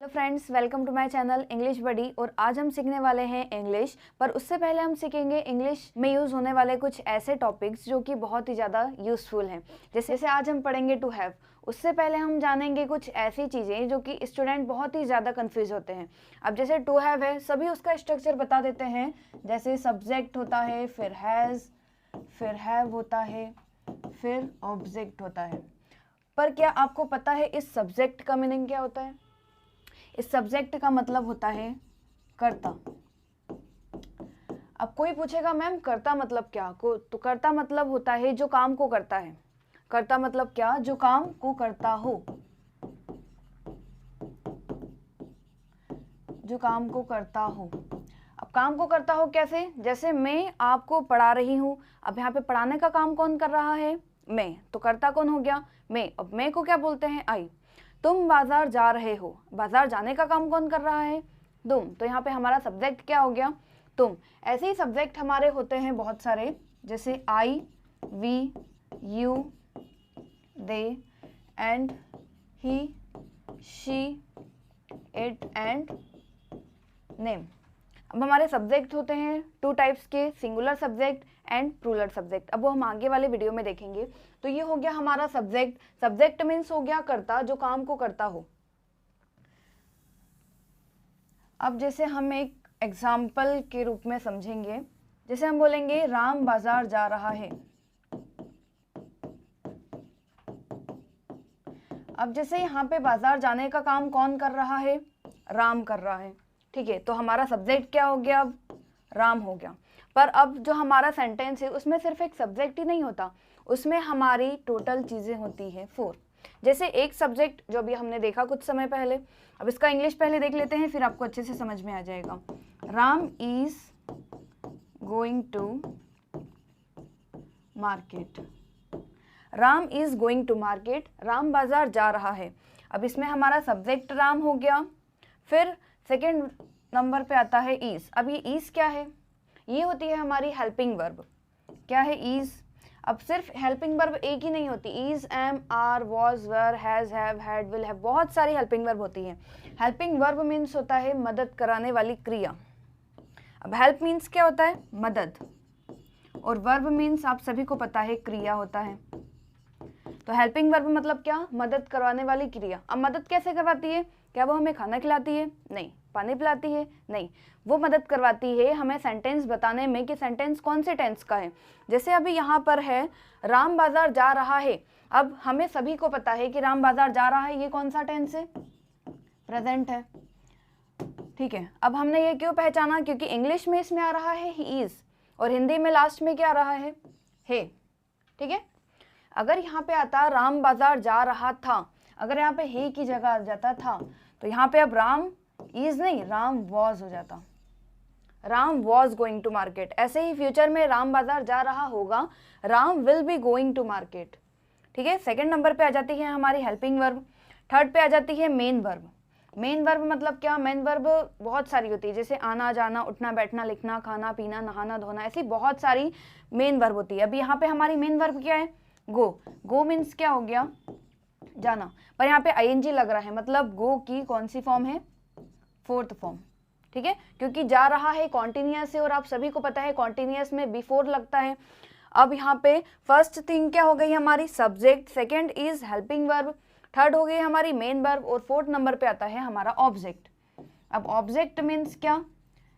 Friends, welcome to my channel English buddy. और आज हम सीखने वाले हैं इंग्लिश, पर उससे पहले हम सीखेंगे इंग्लिश में यूज़ होने वाले कुछ ऐसे टॉपिक्स जो कि बहुत ही ज़्यादा यूज़फुल हैं। जैसे आज हम पढ़ेंगे टू हैव। उससे पहले हम जानेंगे कुछ ऐसी चीज़ें जो कि स्टूडेंट बहुत ही ज़्यादा कंफ्यूज होते हैं। अब जैसे टू हैव है, सभी उसका स्ट्रक्चर बता देते हैं। जैसे सब्जेक्ट होता है, फिर हैज़, फिर हैव होता है, फिर ऑब्जेक्ट होता है। पर क्या आपको पता है इस सब्जेक्ट का मीनिंग क्या होता है? इस सब्जेक्ट का मतलब होता है कर्ता। अब कोई पूछेगा मैम कर्ता मतलब क्या को, तो कर्ता मतलब होता है जो काम को करता है। कर्ता मतलब क्या? जो काम को करता हो, जो काम को करता हो। अब काम को करता हो कैसे? जैसे मैं आपको पढ़ा रही हूँ। अब यहाँ पे पढ़ाने का काम कौन कर रहा है? मैं। तो कर्ता कौन हो गया? मैं। अब मैं को क्या बोलते हैं? आई। तुम बाजार जा रहे हो। बाजार जाने का काम कौन कर रहा है? तुम। तो यहाँ पे हमारा सब्जेक्ट क्या हो गया? तुम। ऐसे ही सब्जेक्ट हमारे होते हैं बहुत सारे, जैसे I, we, you, they, and, he, she, it and name. अब हमारे सब्जेक्ट होते हैं टू टाइप्स के, singular subject and plural subject. अब वो हम आगे वाले वीडियो में देखेंगे। तो ये हो गया हमारा सब्जेक्ट। सब्जेक्ट मीन्स हो गया कर्ता, जो काम को करता हो। अब जैसे हम एक एग्जाम्पल के रूप में समझेंगे। जैसे हम बोलेंगे राम बाजार जा रहा है। अब जैसे यहाँ पे बाजार जाने का काम कौन कर रहा है? राम कर रहा है। ठीक है, तो हमारा सब्जेक्ट क्या हो गया? अब राम हो गया। पर अब जो हमारा सेंटेंस है उसमें सिर्फ एक सब्जेक्ट ही नहीं होता, उसमें हमारी टोटल चीज़ें होती हैं 4। जैसे एक सब्जेक्ट जो अभी हमने देखा कुछ समय पहले, अब इसका इंग्लिश पहले देख लेते हैं, फिर आपको अच्छे से समझ में आ जाएगा। Ram is going to market. Ram is going to market, Ram बाजार जा रहा है। अब इसमें हमारा सब्जेक्ट राम हो गया। फिर सेकेंड नंबर पे आता है इज। अब ये इज क्या है? ये होती है हमारी हेल्पिंग वर्ब। क्या है? इज। अब सिर्फ हेल्पिंग वर्ब एक ही नहीं होती। Is, am, are, was, were, has, have, had, will have, बहुत सारी हेल्पिंग वर्ब होती है। हेल्पिंग वर्ब मीन्स होता है मदद कराने वाली क्रिया। अब हेल्प मीन्स क्या होता है? मदद। और वर्ब मीन्स आप सभी को पता है क्रिया होता है। तो हेल्पिंग वर्ब मतलब क्या? मदद करवाने वाली क्रिया। अब मदद कैसे करवाती है? क्या वो हमें खाना खिलाती है? नहीं। पानी पिलाती है? नहीं। वो मदद करवाती है हमें सेंटेंस बताने में कि सेंटेंस कौन से टेंस का है। जैसे अभी यहाँ पर है राम बाजार जा रहा है। अब हमें सभी को पता है कि राम बाजार जा रहा है, ये कौन सा टेंस है? प्रेजेंट है। ठीक है, अब हमने ये क्यों पहचाना? क्योंकि इंग्लिश में इसमें आ रहा है ही इज, और हिंदी में लास्ट में क्या आ रहा है? हे। ठीक है, अगर यहाँ पे आता राम बाजार जा रहा था, अगर यहाँ पे हे की जगह आ जाता था, तो यहाँ पे अब राम इज नहीं, राम वॉज हो जाता। Ram was going to market. ऐसे ही फ्यूचर में राम बाजार जा रहा होगा, Ram will be going to market. ठीक है, सेकंड नंबर पे आ जाती है हमारी हेल्पिंग वर्ब। थर्ड पे आ जाती है मेन वर्ब। मेन वर्ब मतलब क्या? मेन वर्ब बहुत सारी होती है, जैसे आना जाना, उठना बैठना, लिखना, खाना पीना, नहाना धोना, ऐसी बहुत सारी मेन वर्ब होती है। अब यहाँ पे हमारी मेन वर्ब क्या है? गो। गो मीन्स क्या हो गया? जाना। पर यहाँ पे आईएनजी लग रहा है, मतलब गो की कौन सी फॉर्म है? Fourth form. ठीक है, क्योंकि जा रहा है कॉन्टिन्यूअस है, और आप सभी को पता है कॉन्टिन्यूअस में बिफोर लगता है। अब यहाँ पे फर्स्ट थिंग क्या हो गई हमारी? Subject. Second is helping verb. Third हो गई हमारी मेन वर्ब, और फोर्थ नंबर पे आता है हमारा ऑब्जेक्ट। अब ऑब्जेक्ट मीन्स क्या?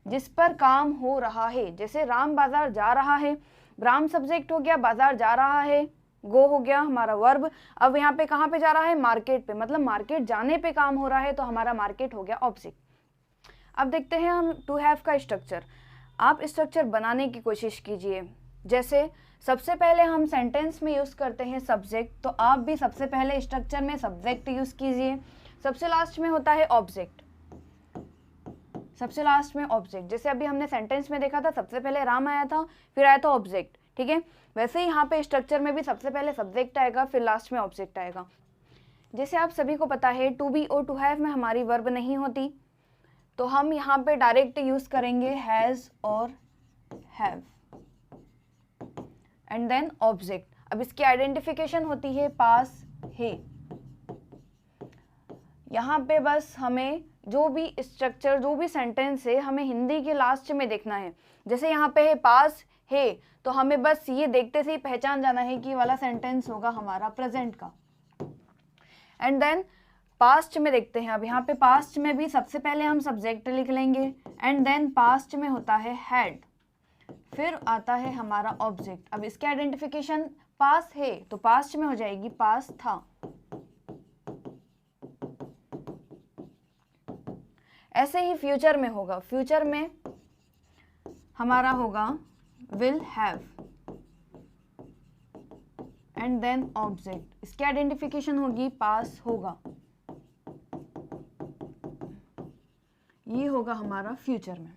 जिस पर काम हो रहा है। जैसे राम बाजार जा रहा है, राम सब्जेक्ट हो गया, बाजार जा रहा है, गो हो गया हमारा वर्ब। अब यहाँ पे कहाँ पे जा रहा है? मार्केट पे, मतलब मार्केट जाने पे काम हो रहा है, तो हमारा मार्केट हो गया ऑब्जेक्ट। अब देखते हैं हम टू हैव का स्ट्रक्चर। आप स्ट्रक्चर बनाने की कोशिश कीजिए। जैसे सबसे पहले हम सेंटेंस में यूज़ करते हैं सब्जेक्ट, तो आप भी सबसे पहले स्ट्रक्चर में सब्जेक्ट यूज़ कीजिए। सबसे लास्ट में होता है ऑब्जेक्ट। सबसे लास्ट में ऑब्जेक्ट। जैसे अभी हमने सेंटेंस में देखा था, सबसे पहले राम आया था, फिर आया था ऑब्जेक्ट। ठीक है, वैसे ही यहाँ पे स्ट्रक्चर में भी सबसे पहले सब्जेक्ट आएगा, फिर लास्ट में ऑब्जेक्ट आएगा। जैसे आप सभी को पता है टू बी और टू हैव में हमारी वर्ब नहीं होती, तो हम यहाँ पे डायरेक्ट यूज करेंगे हैज और हैव, एंड देन ऑब्जेक्ट। अब इसकी आइडेंटिफिकेशन होती है पास है। यहाँ पे बस हमें जो भी स्ट्रक्चर, जो भी सेंटेंस है, हमें हिंदी के लास्ट में देखना है। जैसे यहाँ पे है पास है, तो हमें बस ये देखते से ही पहचान जाना है कि वाला सेंटेंस होगा हमारा प्रेजेंट का। एंड देन पास्ट में देखते हैं। अब यहाँ पे पास्ट में भी सबसे पहले हम सब्जेक्ट लिख लेंगे, एंड देन पास्ट में होता है हैड, फिर आता है हमारा ऑब्जेक्ट। अब इसके आइडेंटिफिकेशन, पास है तो पास्ट में हो जाएगी पास था। ऐसे ही फ्यूचर में होगा, फ्यूचर में हमारा होगा will have, and then object. इसकी आइडेंटिफिकेशन होगी पास होगा, ये होगा हमारा फ्यूचर में।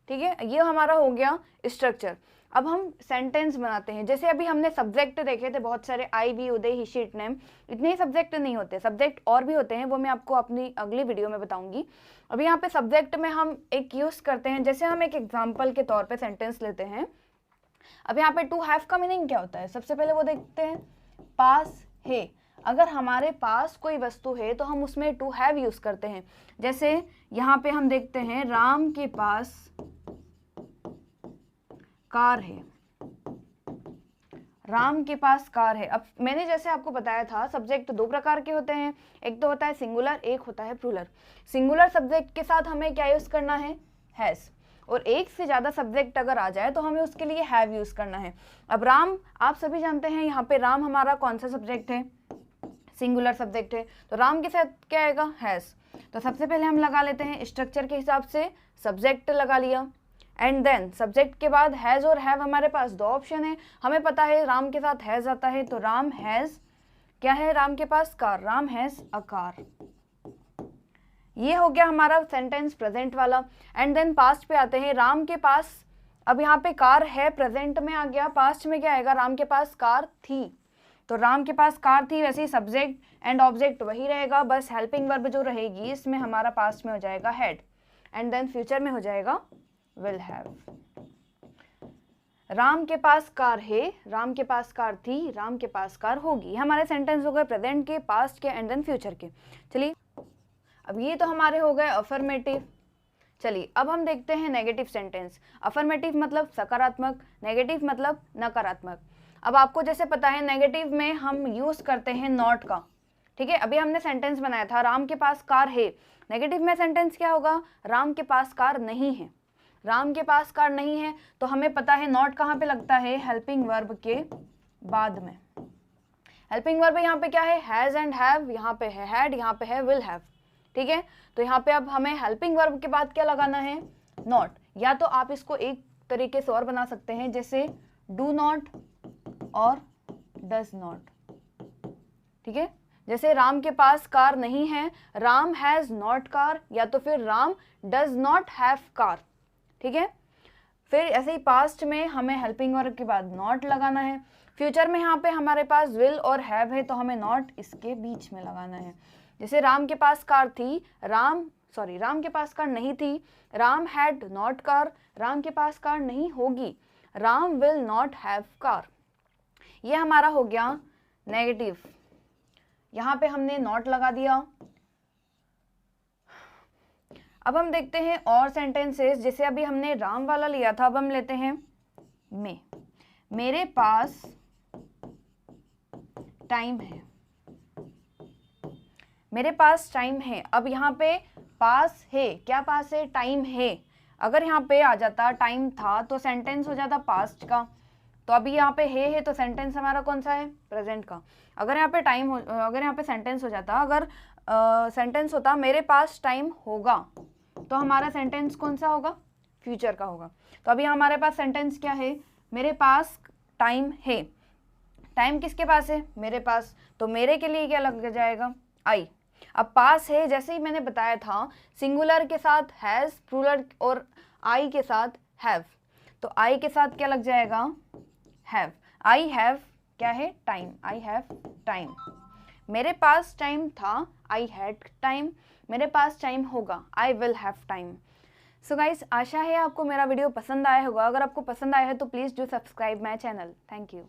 ठीक है, ये हमारा हो गया स्ट्रक्चर। अब हम सेंटेंस बनाते हैं। जैसे अभी हमने सब्जेक्ट देखे थे बहुत सारे, I, we, you they, he, she, it, name. इतने ही सब्जेक्ट नहीं होते, सब्जेक्ट और भी होते हैं, वो मैं आपको अपनी अगली वीडियो में बताऊंगी। अभी यहाँ पे सब्जेक्ट में हम एक यूज करते हैं। जैसे हम एक एग्जाम्पल के तौर पे सेंटेंस लेते हैं। अब यहाँ पे टू हैव का मीनिंग क्या होता है, सबसे पहले वो देखते हैं। पास है, अगर हमारे पास कोई वस्तु है तो हम उसमें टू हैव यूज करते हैं। जैसे यहाँ पे हम देखते हैं राम के पास कार है, राम के पास कार है। अब मैंने जैसे आपको बताया था, सब्जेक्ट दो प्रकार के होते हैं, एक तो होता है सिंगुलर, एक होता है प्लूरल। सिंगुलर सब्जेक्ट के साथ हमें क्या यूज करना है, हैज, और एक से ज्यादा सब्जेक्ट अगर आ जाए तो हमें उसके लिए हैव यूज करना है। अब राम, आप सभी जानते हैं यहाँ पे राम हमारा कौन सा सब्जेक्ट है, सिंगुलर सब्जेक्ट है, तो राम के साथ क्या आएगा, हैज। तो सबसे पहले हम लगा लेते हैं स्ट्रक्चर के हिसाब से, सब्जेक्ट लगा लिया, एंड देन सब्जेक्ट के बाद हैज और हैव। हमारे पास दो ऑप्शन है, हमें पता है राम के साथ हैज आता है, तो राम हैज क्या है, राम के पास car, Ram has a car. ये हो गया हमारा सेंटेंस प्रेजेंट वाला। एंड देन पास्ट पे आते हैं, राम के पास, अब यहाँ पे कार है, प्रेजेंट में आ गया, पास्ट में क्या आएगा, राम के पास कार थी, तो राम के पास कार थी। वैसे ही सब्जेक्ट एंड ऑब्जेक्ट वही रहेगा, बस हेल्पिंग वर्ब जो रहेगी इसमें हमारा पास्ट में हो जाएगा हैड, एंड देन फ्यूचर में हो जाएगा विल हैव। राम के पास कार है, राम के पास कार थी, राम के पास कार होगी। हमारे सेंटेंस हो गए प्रेजेंट के, पास्ट के, एंड देन फ्यूचर के। चलिए, अब ये तो हमारे हो गए अफर्मेटिव। चलिए अब हम देखते हैं नेगेटिव सेंटेंस। अफर्मेटिव मतलब सकारात्मक, नेगेटिव मतलब नकारात्मक। अब आपको जैसे पता है नेगेटिव में हम यूज करते हैं नॉट का। ठीक है, अभी हमने सेंटेंस बनाया था राम के पास कार है, नेगेटिव में सेंटेंस क्या होगा, राम के पास कार नहीं है। राम के पास कार नहीं है, तो हमें पता है नॉट कहाँ पे लगता है, हेल्पिंग वर्ब के बाद में। हेल्पिंग वर्ब यहाँ पे क्या है, हैज एंड हैव, यहाँ पे है हैड, यहाँ पे है विल हैव। ठीक है, तो यहाँ पे अब हमें हेल्पिंग वर्ब के बाद क्या लगाना है, नॉट। या तो आप इसको एक तरीके से और बना सकते हैं, जैसे डू नॉट और डज नॉट। ठीक है, जैसे राम के पास कार नहीं है, राम हैज नॉट कार, या तो फिर Ram does not have car. ठीक है, फिर ऐसे ही पास्ट में हमें हेल्पिंग वर्ब के बाद नॉट लगाना है। फ्यूचर में यहाँ पे हमारे पास विल और हैव है, तो हमें नॉट इसके बीच में लगाना है। जैसे राम के पास कार थी, राम के पास कार नहीं थी, Ram had not car, Ram के पास कार नहीं होगी, Ram will not have car. ये हमारा हो गया नेगेटिव, यहाँ पे हमने नॉट लगा दिया। अब हम देखते हैं और सेंटेंसेस। जैसे अभी हमने राम वाला लिया था, अब हम लेते हैं मे। मेरे पास टाइम है, मेरे पास टाइम है। अब यहाँ पे पास है, क्या पास है, टाइम है। अगर यहाँ पे आ जाता टाइम था तो सेंटेंस हो जाता पास्ट का, तो अभी यहाँ पे है तो सेंटेंस हमारा कौन सा है, प्रेजेंट का। अगर यहाँ पे टाइम हो, अगर यहाँ पे सेंटेंस हो जाता, अगर सेंटेंस होता मेरे पास टाइम होगा, तो हमारा सेंटेंस कौन सा होगा, फ्यूचर का होगा। तो अभी हमारे पास सेंटेंस क्या है, मेरे पास टाइम है। टाइम किसके पास है, मेरे पास, तो मेरे के लिए क्या लग जाएगा, आई। अब पास है, जैसे ही मैंने बताया था, सिंगुलर के साथ हैज, प्लूरल और आई के साथ हैव, तो आई के साथ क्या लग जाएगा, हैव। आई हैव क्या है, टाइम, आई हैव टाइम। मेरे पास टाइम था, आई हैड टाइम। मेरे पास टाइम होगा, I will have time. So guys, आशा है आपको मेरा वीडियो पसंद आया होगा। अगर आपको पसंद आया है तो please do subscribe my channel. Thank you.